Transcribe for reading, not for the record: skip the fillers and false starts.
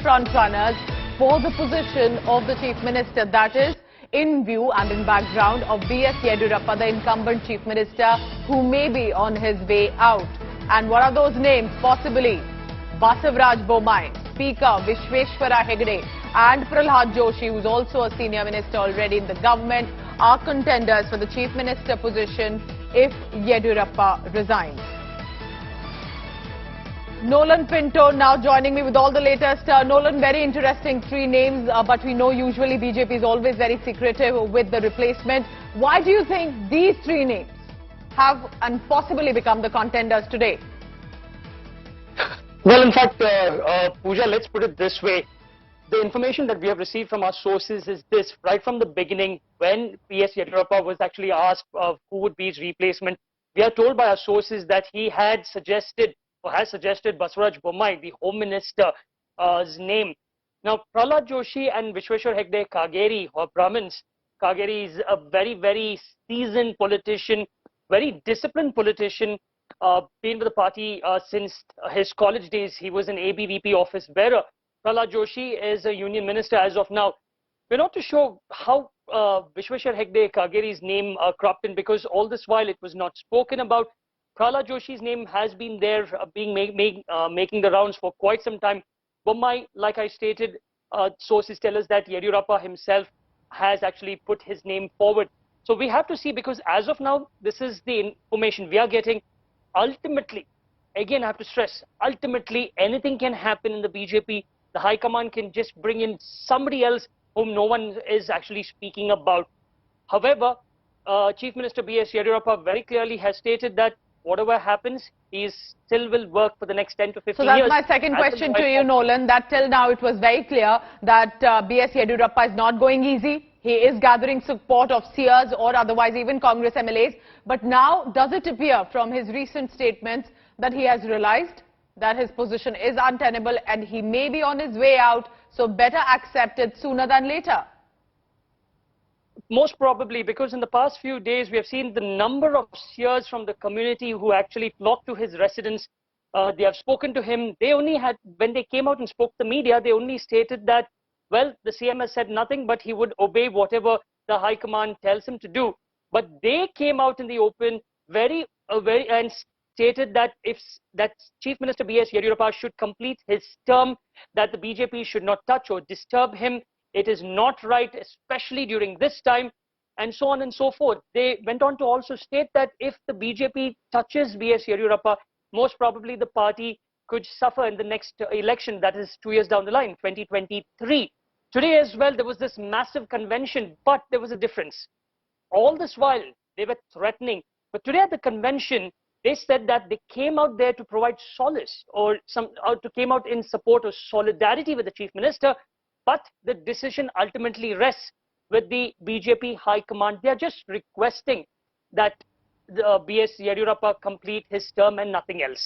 frontrunners for the position of the Chief Minister. That is in view and in background of B.S. Yediyurappa, the incumbent Chief Minister, who may be on his way out. And what are those names? Possibly Basavaraj Bommai, Speaker Vishweshwara Hegde and Prahlad Joshi, who is also a senior minister already in the government, are contenders for the Chief Minister position if Yediyurappa resigns. Nolan Pinto now joining me with all the latest. Nolan, very interesting three names, but we know usually BJP is always very secretive with the replacement. Why do you think these three names have and possibly become the contenders today? Well, in fact, Pooja, let's put it this way. The information that we have received from our sources is this: right from the beginning, when B.S. Yediyurappa was actually asked who would be his replacement, we are told by our sources that he had suggested Basavaraj Bommai, the Home Minister's name. Now, Prahlad Joshi and Vishweshwar Hegde Kageri, or Brahmins, Kageri is a very, very seasoned politician, very disciplined politician, been with the party since his college days. He was an ABVP office bearer. Prahlad Joshi is a union minister as of now. We're not too sure how Vishweshwar Hegde Kageri's name cropped in, because all this while it was not spoken about. Prahlad Joshi's name has been there, making the rounds for quite some time. Bommai, like I stated, sources tell us that Yediyurappa himself has actually put his name forward. So we have to see, because as of now, this is the information we are getting. Ultimately, again, I have to stress, ultimately, anything can happen in the BJP. The High Command can just bring in somebody else whom no one is actually speaking about. However, Chief Minister B.S. Yediyurappa very clearly has stated that whatever happens, he still will work for the next 10 to 15 years. So that's my second question to you, Nolan, that till now it was very clear that B.S. Yediyurappa is not going easy. He is gathering support of seers or otherwise even Congress MLAs. But now, does it appear from his recent statements that he has realized that his position is untenable and he may be on his way out, so better accept it sooner than later? Most probably, because in the past few days we have seen the number of seers from the community who actually flocked to his residence. They have spoken to him. They only had, when they came out and spoke to the media, they only stated that, well, the CM has said nothing, but he would obey whatever the High Command tells him to do. But they came out in the open and stated that if that Chief Minister B.S. Yediyurappa should complete his term, that the BJP should not touch or disturb him. It is not right, especially during this time, and so on and so forth. They went on to also state that if the BJP touches B.S. Yediyurappa, most probably the party could suffer in the next election, that is 2 years down the line, 2023. Today as well, there was this massive convention, but there was a difference. All this while, they were threatening. But today at the convention, they said that they came out there to provide solace or to came out in support or solidarity with the Chief Minister. But the decision ultimately rests with the BJP High Command. They are just requesting that the B.S. Yediyurappa complete his term and nothing else.